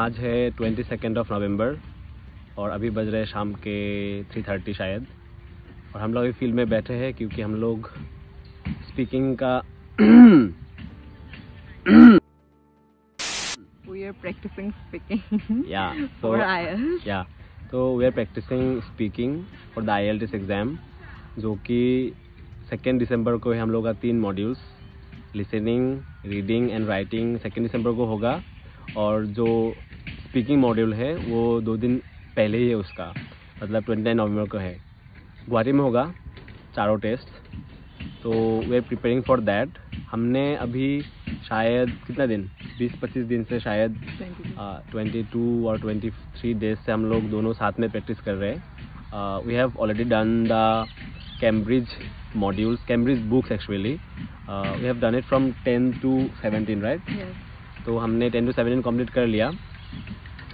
आज है 22 नवंबर और अभी बज रहे शाम के 3:30 शायद, और हम लोग अभी फील्ड में बैठे हैं क्योंकि हम लोग स्पीकिंग का We are practicing speaking for IELTS. तो we are practising speaking for the IELTS exam, जो कि 2 दिसंबर को है हम लोग का 3 modules, listening, reading and writing 2 दिसंबर को होगा, और जो स्पीकिंग मॉड्यूल है वो 2 दिन पहले ही है उसका, मतलब 29 नवंबर को है। गुवाहाटी में होगा चारों टेस्ट, तो we are preparing for that. हमने अभी शायद कितना दिन 20-25 दिन से शायद 22 और 23 डेज से हम लोग दोनों साथ में प्रैक्टिस कर रहे हैं। We have already done the Cambridge modules, Cambridge books actually. We have done it from 10 to 17, right? तो हमने 10 to 17 कंप्लीट कर लिया।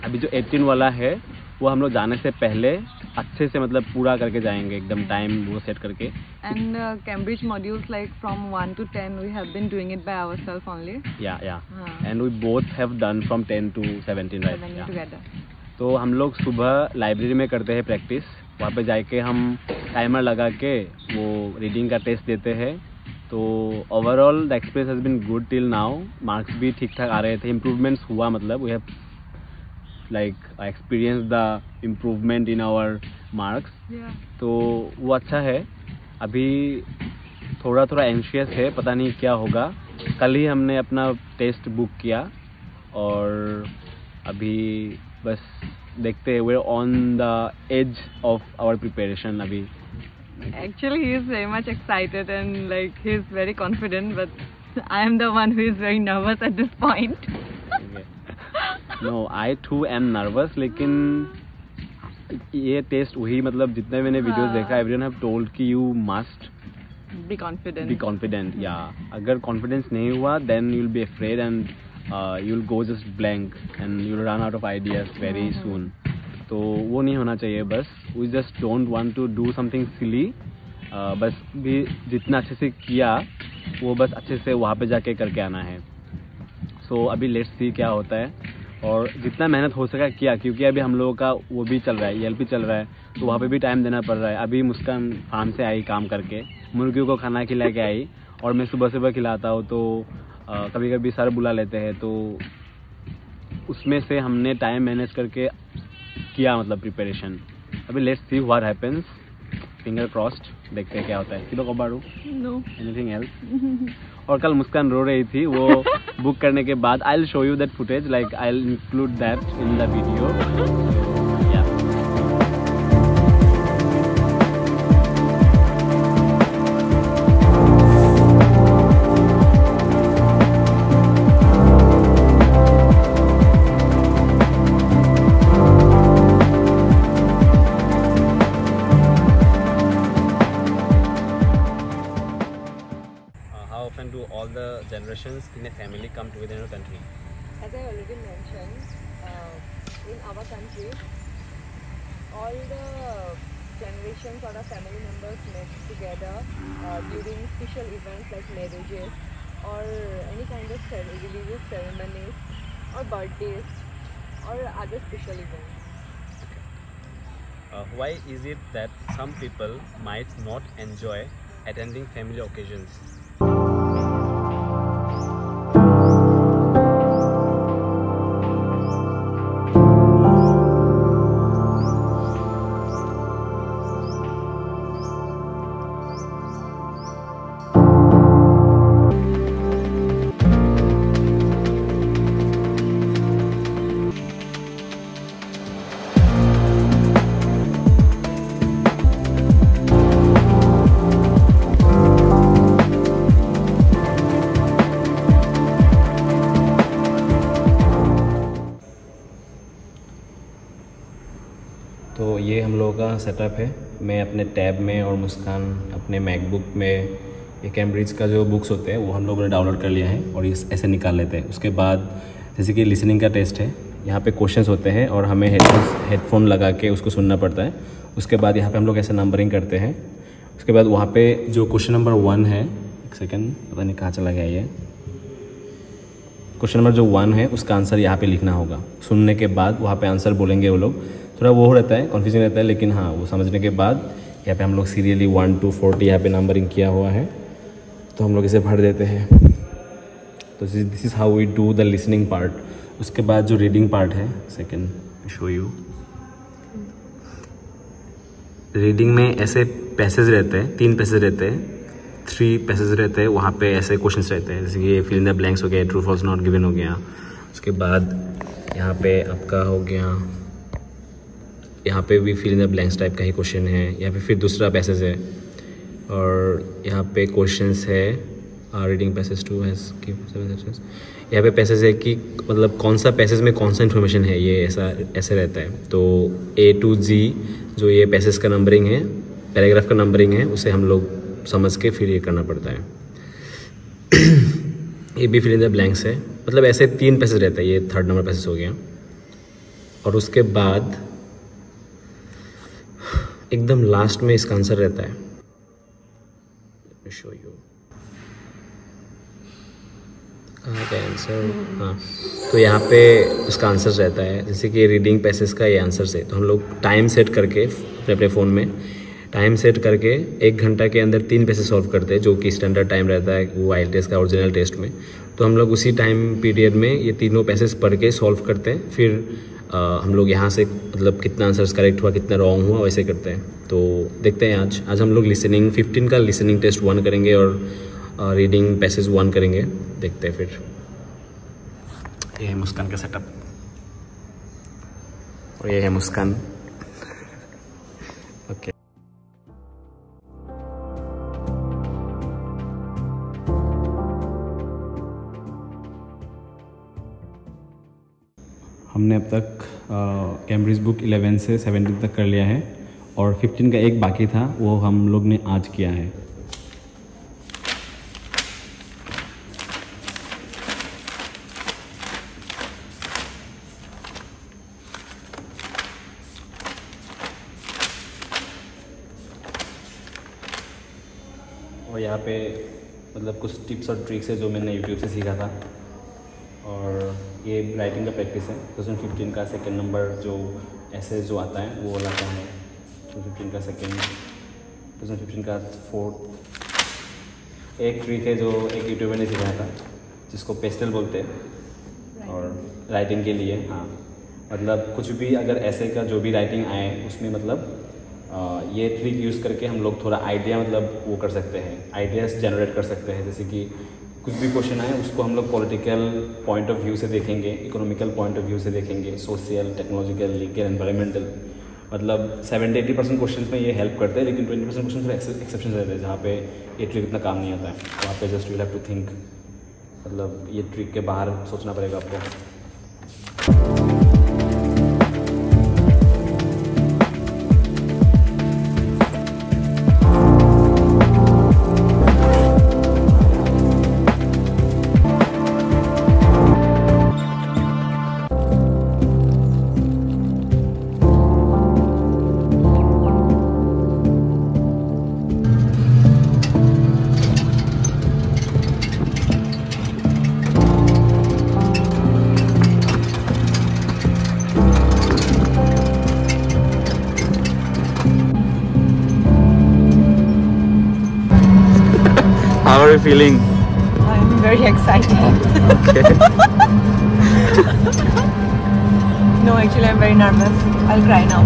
अभी जो 18 वाला है वो हम लोग जाने से पहले अच्छे से मतलब पूरा करके जाएंगे, एकदम टाइम वो सेट करके। And Cambridge modules like from 1 to 10 we have been doing it by ourselves only. And we both have done from 10 to 17, right? Together. तो हम लोग सुबह लाइब्रेरी में करते हैं प्रैक्टिस, वहाँ पे जाके हम टाइमर लगा के वो रीडिंग का टेस्ट देते हैं। तो overall the experience has been good till now, marks भी ठीक ठाक आ रहे थे, इम्प्रूवमेंट्स हुआ, मतलब we have like experience the improvement in our marks. तो वो अच्छा है। अभी थोड़ा एंशियस है, पता नहीं क्या होगा। कल ही हमने अपना टेस्ट बुक किया और अभी बस देखते हैं, we are on the edge of our preparation अभी। Actually, he is very much excited and like he is very confident, but I am the one who is very nervous at this point. No, I too am nervous, लेकिन ये test वही, मतलब जितने मैंने videos देखा, everyone have told कि you must be confident. अगर confidence नहीं हुआ then you'll be afraid and you'll go just blank and you'll run out of ideas very soon. तो वो नहीं होना चाहिए। बस we just don't want to do something silly, बस भी जितना अच्छे से किया वो बस अच्छे से वहाँ पे जाके करके आना है। सो अभी लेट्स सी क्या होता है, और जितना मेहनत हो सका किया, क्योंकि अभी हम लोगों का वो भी चल रहा है, ELP चल रहा है, तो वहाँ पे भी टाइम देना पड़ रहा है। अभी मुस्कान फार्म से आई काम करके, मुर्गियों को खाना खिला के आई, और मैं सुबह खिलाता हूँ, तो कभी कभी सर बुला लेते हैं, तो उसमें से हमने टाइम मैनेज करके किया, मतलब प्रिपरेशन। अभी let's see what happens, finger crossed, देखते हैं क्या होता है। किलो कबाड़ू नो एनीथिंग एल्स। और कल मुस्कान रो रही थी वो बुक करने के बाद। I will show you that footage, like I will include that in the video. Often do all the generations in a family come together in a country? As I already mentioned, in our country, all the generations or the family members met together during special events like marriages or any kind of religious ceremonies or birthdays or other special events. Why is it that some people might not enjoy attending family occasions? तो ये हम लोगों का setup है। मैं अपने tab में और मुस्कान अपने मैकबुक में ये कैम्ब्रिज का जो बुक्स होते हैं वो हम लोगों ने डाउनलोड कर लिया है और ये ऐसे निकाल लेते हैं। उसके बाद जैसे कि लिसनिंग का टेस्ट है, यहाँ पे क्वेश्चंस होते हैं और हमें हेडफोन लगा के उसको सुनना पड़ता है। उसके बाद यहाँ पे हम लोग ऐसे नंबरिंग करते हैं। उसके बाद वहाँ पे जो क्वेश्चन नंबर 1 है, एक सेकेंड पता नहीं कहाँ चला गया ये, क्वेश्चन नंबर जो 1 है उसका आंसर यहाँ पे लिखना होगा। सुनने के बाद वहाँ पे आंसर बोलेंगे वो लोग। थोड़ा वो रहता है, कन्फ्यूजन रहता है, लेकिन हाँ वो समझने के बाद यहाँ पे हम लोग सीरियली 1 to 40 यहाँ पे नंबरिंग किया हुआ है, तो हम लोग इसे भर देते हैं। तो this is how we do the listening part. उसके बाद जो रीडिंग पार्ट है, सेकेंड शो यू। रीडिंग में ऐसे पैसेज रहते हैं, 3 पैसेज रहते हैं, 3 पैसेज रहते हैं, वहाँ पे ऐसे क्वेश्चंस रहते हैं, जैसे कि ये फिल इन द ब्लैंक्स हो गया, ट्रू फॉल्स नॉट गिवन हो गया। उसके बाद यहाँ पे आपका हो गया, यहाँ पे भी fill in the blanks type का ही क्वेश्चन है। यहाँ पे फिर दूसरा पैसेज है और यहाँ पे क्वेश्चंस है। Reading passage 2 has give 7 sections. यहाँ पे पैसेज है कि मतलब कौन सा पैसेज में कौन सा इन्फॉर्मेशन है, ये ऐसे रहता है। तो A to G जो ये पैसेज का नंबरिंग है, पैराग्राफ का नंबरिंग है, उसे हम लोग समझ के फिर ये करना पड़ता है। ये भी फिल इन द ब्लैंक्स है, मतलब ऐसे 3 पैसेज रहता है, ये 3rd नंबर पैसेज हो गया। और उसके बाद एकदम लास्ट में इसका आंसर रहता है। Show you answer. हाँ, तो यहाँ पे उसका आंसर रहता है, जैसे कि रीडिंग पैसेज का ये आंसर से। तो हम लोग टाइम सेट करके अपने फ़ोन में टाइम सेट करके 1 घंटा के अंदर 3 पैसेज सॉल्व करते हैं, जो कि स्टैंडर्ड टाइम रहता है वो IELTS का ओरिजिनल टेस्ट में। तो हम लोग उसी टाइम पीरियड में ये तीनों पैसेज पढ़ के सॉल्व करते हैं। फिर हम लोग यहाँ से मतलब कितना आंसर्स करेक्ट हुआ, कितना रॉन्ग हुआ, वैसे करते हैं। तो देखते हैं आज हम लोग लिसनिंग 15 का लिसनिंग टेस्ट 1 करेंगे और रीडिंग पैसेज 1 करेंगे। देखते हैं फिर। ये है मुस्कान का सेटअप और ये है मुस्कान। ओके, हमने अब तक कैम्ब्रिज बुक 11 से 17 तक कर लिया है और 15 का एक बाकी था, वो हम लोग ने आज किया है। और यहाँ पे मतलब कुछ टिप्स और ट्रिक्स है जो मैंने यूट्यूब से सीखा था। और ये राइटिंग का प्रैक्टिस है। 2015 का 2nd नंबर जो ऐसे जो आता है वो वाला आता है। 2015 का 2nd, 2015 का 4th। एक ट्रिक है जो एक यूट्यूबर ने सिखाया था, जिसको पेस्टल बोलते हैं और राइटिंग के लिए। हाँ, मतलब कुछ भी अगर ऐसे का जो भी राइटिंग आए उसमें मतलब ये ट्रिक यूज़ करके हम लोग थोड़ा आइडिया मतलब वो कर सकते हैं, आइडियाज़ जनरेट कर सकते हैं। जैसे कि कुछ भी क्वेश्चन आए उसको हम लोग पॉलिटिकल पॉइंट ऑफ व्यू से देखेंगे, इकोनॉमिकल पॉइंट ऑफ व्यू से देखेंगे, सोशल, टेक्नोलॉजिकल, लीगल, एनवायरमेंटल। मतलब 70-80% क्वेश्चन में ये हेल्प करते हैं, लेकिन 20% क्वेश्चन थोड़ा एक्सेप्शन रहते हैं जहाँ पे ये ट्रिक इतना काम नहीं आता है। वहाँ पे just you have to think, मतलब ये ट्रिक के बाहर सोचना पड़ेगा आपको। How are you feeling? I'm very excited. Okay. No, actually I'm very nervous. I'll cry now.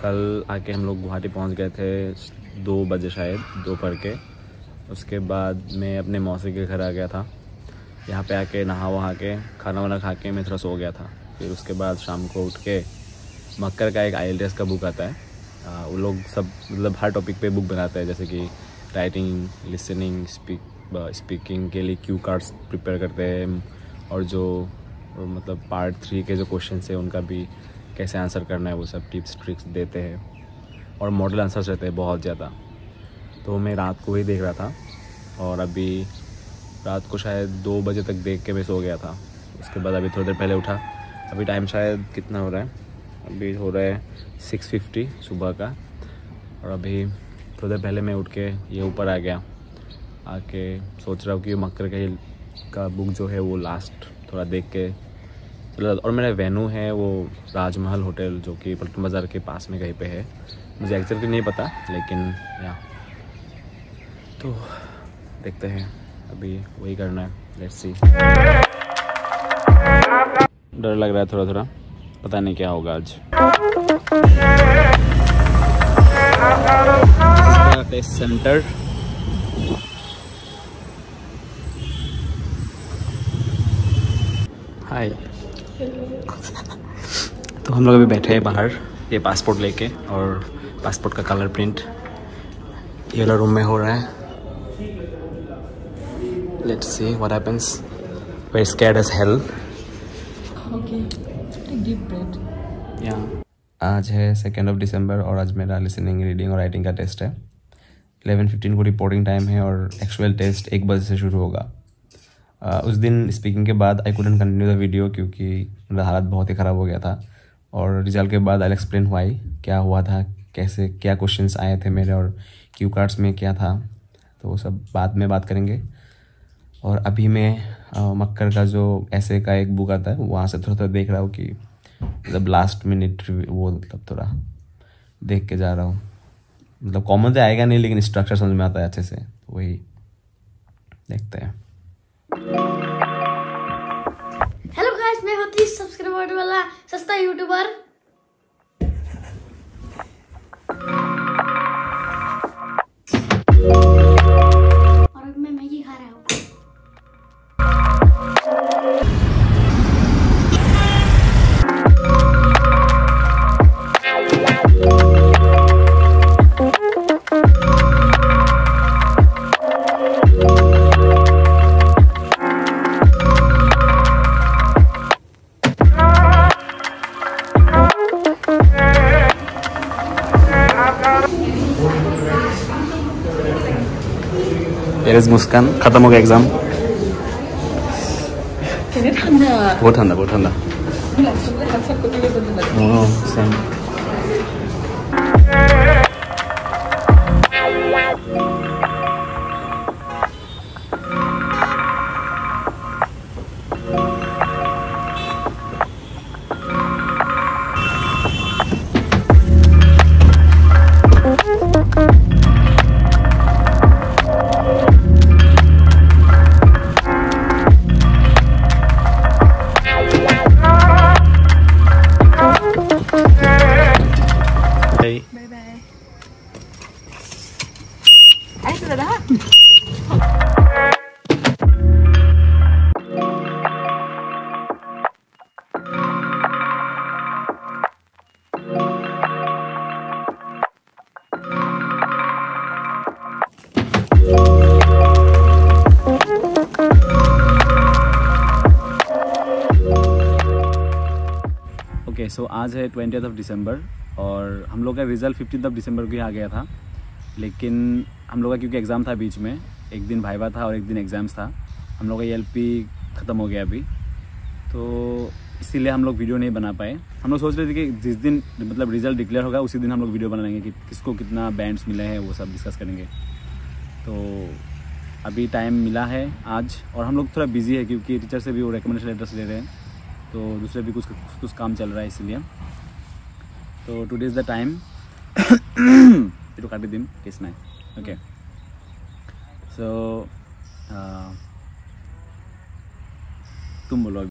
कल आके हम लोग गुवाहाटी पहुंच गए थे 2 बजे शायद, दोपहर के। उसके बाद मैं अपने मौसी के घर आ गया था। यहाँ पे आके नहा वहा के खाना वाना खा के मैं थोड़ा सो गया था। फिर उसके बाद शाम को उठ के मक्कर का एक IELTS का बुक आता है। वो लोग सब मतलब हर टॉपिक पे बुक बनाते हैं, जैसे कि राइटिंग, लिसनिंग, स्पीकिंग के लिए क्यू कार्ड्स प्रिपेयर करते हैं और जो मतलब पार्ट 3 के जो क्वेश्चन है उनका भी कैसे आंसर करना है वो सब टिप्स ट्रिक्स देते हैं और मॉडल आंसर्स रहते हैं बहुत ज़्यादा। तो मैं रात को ही देख रहा था और अभी रात को शायद 2 बजे तक देख के मैं सो गया था। उसके बाद अभी थोड़ी देर पहले उठा। अभी टाइम शायद कितना हो रहा है, अभी हो रहा है 6:50 सुबह का। और अभी थोड़ी देर पहले मैं उठ के ये ऊपर आ गया, आके सोच रहा हूँ कि मक्कर का बुक जो है वो लास्ट थोड़ा देख के चला। और मेरा वेन्यू है वो राजमहल होटल जो कि पलटन बाज़ार के पास में कहीं पे है, मुझे एक्जैक्टली नहीं पता, लेकिन या तो देखते हैं, अभी वही करना है। लेट्स सी। डर लग रहा है थोड़ा थोड़ा, पता नहीं क्या होगा आज। टेस्ट सेंटर हाय। तो हम लोग अभी बैठे हैं बाहर ये पासपोर्ट लेके और पासपोर्ट का कलर प्रिंट ये वाला रूम में हो रहा है। Let's see what happens. Very scared as hell. Okay, deep breath. या आज है 2 दिसंबर और आज मेरा लिसनिंग, रीडिंग और राइटिंग का टेस्ट है। 11:15 को रिपोर्टिंग टाइम है और एक्चुअल टेस्ट 1 बजे से शुरू होगा। उस दिन स्पीकिंग के बाद आई कुडंट कंटिन्यू द वीडियो क्योंकि मेरा हालत बहुत ही ख़राब हो गया था। और रिजल्ट के बाद आई एक्सप्लेन व्हाई, क्या हुआ था, कैसे क्या क्वेश्चंस आए थे मेरे और क्यू कार्ड्स में क्या था, तो वो सब बाद में बात करेंगे। और अभी मैं मक्कर का जो ऐसे का एक बुक आता है वहाँ से थोड़ा थोड़ा देख रहा हूँ कि मतलब लास्ट मिनट वो मतलब थोड़ा देख के जा रहा हूँ। मतलब कॉमन तो आएगा नहीं लेकिन स्ट्रक्चर समझ में आता है अच्छे से, तो वही देखते हैं। हेलो गाइस, मैं हूँ 30 सब्सक्राइबर वाला सस्ता यूट्यूबर। और अब मैं मैगी खा रहा हूँ। मुस्कान खत्म हो गया एग्जाम। ठंडा, बहुत ठंडा, बहुत ठंडा। सेम। सो आज है 20th दिसंबर और हम लोग का रिज़ल्ट 15th दिसंबर को ही आ गया था। लेकिन हम लोग का क्योंकि एग्ज़ाम था बीच में, एक दिन वाइवा था और एक दिन एग्ज़ाम्स था, हम लोग का ELP ख़त्म हो गया अभी, तो इसीलिए हम लोग वीडियो नहीं बना पाए। हम लोग सोच रहे थे कि जिस दिन मतलब रिज़ल्ट डिक्लेयर होगा उसी दिन हम लोग वीडियो बना लेंगे कि किसको कितना बैंड्स मिले हैं वो सब डिस्कस करेंगे। तो अभी टाइम मिला है आज और हम लोग थोड़ा बिजी है क्योंकि टीचर से भी वो रिकमेंडेशन लेटर्स ले रहे हैं, तो दूसरे भी कुछ काम चल रहा है इसलिए। तो today is the time itu काटी दिन किसना है। ओके, सो तुम बोलो।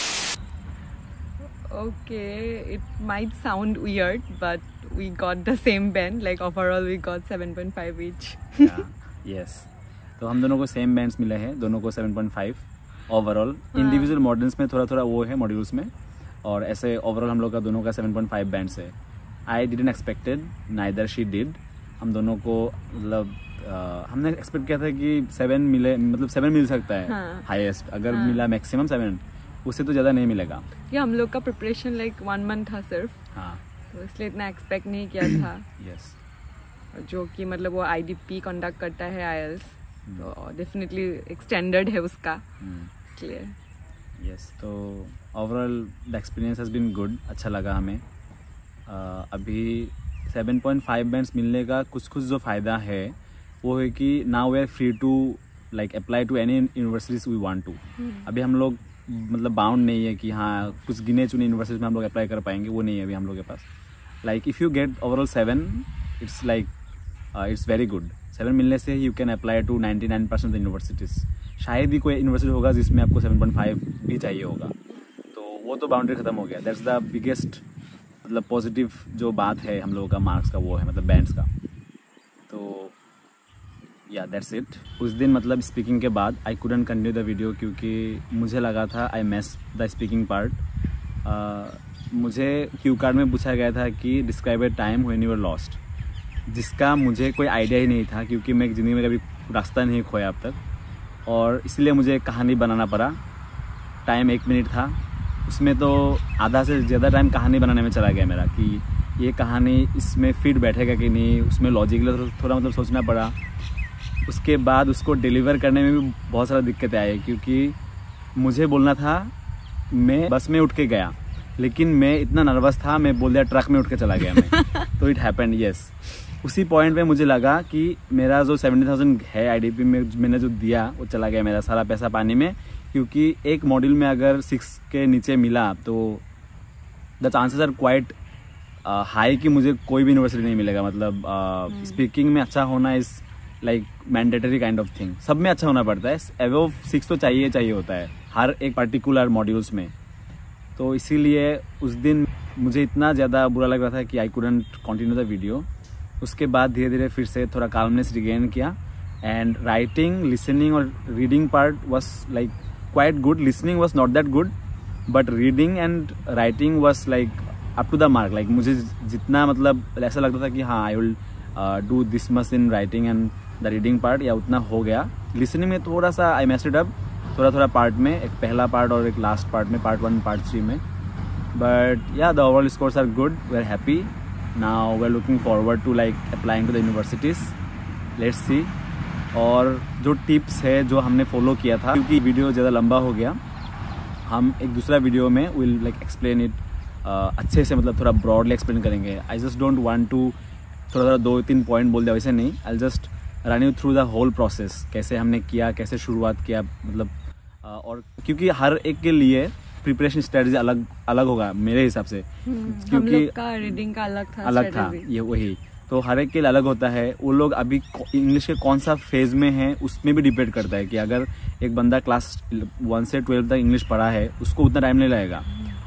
Okay, it might sound weird, but we got the same band. Like overall, we got 7.5 each. Yes. तो हम दोनों को सेम बैंड्स मिले हैं, दोनों को 7.5 ओवरऑल। इंडिविजुअल मॉडल्स में थोड़ा थोड़ा वो है मॉड्यूल्स में, और ऐसे ओवरऑल हम लोग का दोनों का 7.5 बैंड्स है। I didn't expected, neither she did. हम दोनों को मतलब हमने एक्सपेक्ट किया था कि 7 मिले, मतलब 7 मिल सकता है हाईएस्ट, अगर मिला मैक्सिमम 7, उससे तो ज़्यादा नहीं मिलेगा। ये हम लोग का प्रिपरेशन लाइक 1 मंथ था सिर्फ, हाँ, तो इसलिए इतना एक्सपेक्ट नहीं किया था। यस, जो कि मतलब वो IDP कंडक्ट करता है IELTS, तो डेफिनेटली एक स्टैंडर्ड है उसका, इसलिए यस। तो overall the experience has been good, अच्छा लगा हमें। अभी 7.5 बैंड्स मिलने का कुछ जो फ़ायदा है वो है कि now we are free to like apply to any universities we want to. अभी हम लोग मतलब बाउंड नहीं है कि हाँ कुछ गिने चुने यूनिवर्सिटीज में हम लोग अप्लाई कर पाएंगे, वो नहीं है अभी हम लोग के पास। Like if you get overall 7, it's like it's very good. 7 मिलने से you can apply to 99% universities. शायद ही कोई यूनिवर्सिटी होगा जिसमें आपको 7.5 भी चाहिए होगा, तो वो तो बाउंड्री ख़त्म हो गया। दैट्स द बिगेस्ट मतलब पॉजिटिव जो बात है हम लोगों का मार्क्स का, वो है मतलब बैंड्स का। तो या दैट्स इट। उस दिन मतलब स्पीकिंग के बाद आई कुडंट कंटिन्यू द वीडियो क्योंकि मुझे लगा था I miss the speaking part. मुझे क्यू कार्ड में पूछा गया था कि describe A time when you were lost, जिसका मुझे कोई आइडिया ही नहीं था क्योंकि मैं ज़िंदगी में कभी रास्ता नहीं खोया अब तक, और इसलिए मुझे कहानी बनाना पड़ा। टाइम 1 मिनट था, उसमें तो आधा से ज़्यादा टाइम कहानी बनाने में चला गया मेरा कि ये कहानी इसमें फिट बैठेगा कि नहीं, उसमें लॉजिकली थोड़ा मतलब सोचना पड़ा। उसके बाद उसको डिलीवर करने में भी बहुत सारा दिक्कतें आई क्योंकि मुझे बोलना था, मैं बस में उठ के गया लेकिन मैं इतना नर्वस था, मैं बोल दिया ट्रक में उठ के चला गया मैं। तो इट हैपेंड, यस। उसी पॉइंट पे मुझे लगा कि मेरा जो 70,000 है IDP में मैंने जो दिया वो चला गया मेरा सारा पैसा पानी में, क्योंकि एक मॉड्यूल में अगर 6 के नीचे मिला तो the chances are quite high कि मुझे कोई भी यूनिवर्सिटी नहीं मिलेगा। मतलब स्पीकिंग में अच्छा होना is like mandatory kind of thing, सब में अच्छा होना पड़ता है। अबव 6 तो चाहिए होता है हर एक पर्टिकुलर मॉड्यूल्स में। तो इसीलिए उस दिन मुझे इतना ज़्यादा बुरा लग रहा था कि I couldn't continue the video. उसके बाद धीरे धीरे फिर से थोड़ा काल्मनेस रिगेन किया, एंड राइटिंग, लिसनिंग और reading part was like quite good. Listening was not that good, but reading and writing was like up to the mark. Like मुझे जितना मतलब ऐसा लगता था कि हाँ I will do this much in writing and the reading part, या उतना हो गया। लिसनिंग में थोड़ा सा आई मेस्ड इट अप, थोड़ा पार्ट में, एक पहला पार्ट और एक लास्ट पार्ट में, पार्ट 1 पार्ट 3 में। But yeah the overall scores are good, we are happy. Now we are looking forward to like applying to the universities, let's see. और जो टिप्स है जो हमने फॉलो किया था, क्योंकि वीडियो ज़्यादा लंबा हो गया, हम एक दूसरा वीडियो में विल लाइक एक्सप्लेन इट अच्छे से, मतलब थोड़ा ब्रॉडली एक्सप्लेन करेंगे। I just don't want to थोड़ा 2-3 पॉइंट बोल दिया, वैसे नहीं। I just run you through the whole process, कैसे हमने किया, कैसे शुरुआत किया, मतलब और क्योंकि हर एक के लिए प्रिपरेशन स्ट्रेटजी अलग होगा मेरे हिसाब से, क्योंकि हम लोग का रीडिंग का अलग था ये वही। तो हर एक के लिए अलग होता है। वो लोग अभी इंग्लिश के कौन सा फेज में है उसमें भी डिपेंड करता है कि अगर एक बंदा क्लास 1 से 12 तक इंग्लिश पढ़ा है उसको उतना टाइम नहीं लगेगा,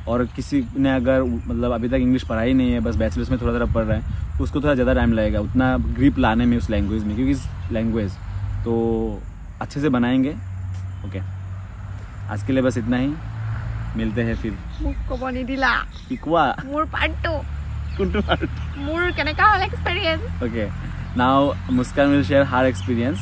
और किसी ने अगर मतलब अभी तक इंग्लिश पढ़ा ही नहीं है, बस बैचलर्स में थोड़ा पढ़ रहा है, तो उसको थोड़ा ज़्यादा टाइम लगेगा उतना ग्रिप लाने में उस लैंग्वेज में, क्योंकि इस लैंग्वेज तो अच्छे से बनाएंगे। ओके, आज के लिए बस इतना ही, मिलते हैं फिर। ক'ব নিদিলা মোৰ পাৰ্টটো কোনটো পাৰ্ট? মোৰ কেনেকা হ'ল experience. Okay, now Muskan will share her experience.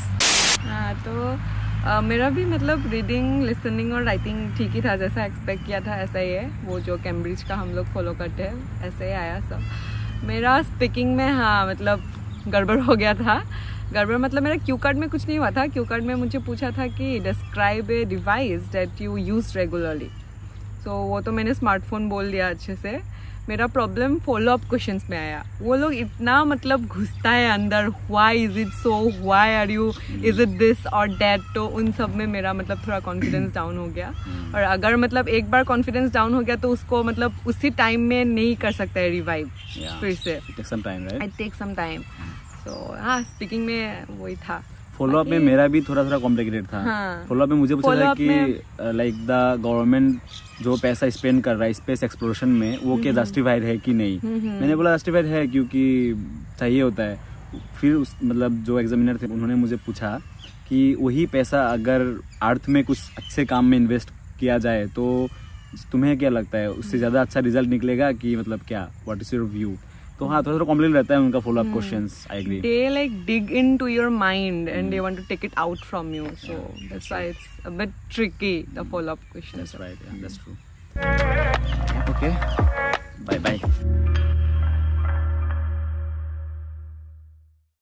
हाँ, तो मेरा भी मतलब रीडिंग, लिसनिंग और राइटिंग ठीक ही था, जैसा एक्सपेक्ट किया था ऐसा ही है। वो जो कैम्ब्रिज का हम लोग फॉलो करते हैं ऐसे ही आया सब। मेरा स्पीकिंग में हाँ मतलब गड़बड़ हो गया था। गड़बड़ मतलब मेरा क्यू कार्ड में कुछ नहीं हुआ था। क्यू कार्ड में मुझे पूछा था कि describe a device that you use regularly, तो वो तो मैंने स्मार्टफोन बोल दिया अच्छे से। मेरा प्रॉब्लम फॉलो अप क्वेश्चंस में आया। वो लोग इतना मतलब घुसता है अंदर, why is it so, why are you, is it this और दैट, तो उन सब में मेरा मतलब थोड़ा कॉन्फिडेंस डाउन हो गया। और अगर मतलब एक बार कॉन्फिडेंस डाउन हो गया तो उसको मतलब उसी टाइम में नहीं कर सकता है रिवाइव फिर से। It take some time. तो हाँ, स्पीकिंग में वही था। फॉलो अप में मेरा भी थोड़ा कॉम्प्लिकेटेड था। हाँ, फॉलो अप में मुझे पूछा था कि लाइक द गवर्नमेंट जो पैसा स्पेंड कर रहा है स्पेस एक्सप्लोरेशन में, वो क्या जस्टिफाइड है कि नहीं। मैंने बोला जस्टिफाइड है क्योंकि चाहिए होता है। फिर उस मतलब जो एग्जामिनर थे उन्होंने मुझे पूछा कि वही पैसा अगर अर्थ में कुछ अच्छे काम में इन्वेस्ट किया जाए तो तुम्हें क्या लगता है उससे ज़्यादा अच्छा रिजल्ट निकलेगा कि मतलब क्या, व्हाट इज़ योर व्यू। तो हाँ थोड़ा कॉम्प्लिकेटेड रहता है उनका follow up questions. I agree. They like dig into your mind and they want to take it out from you. So that's why it's a bit tricky, the follow-up questions. That's right. Yeah, that's true. Okay. Bye bye.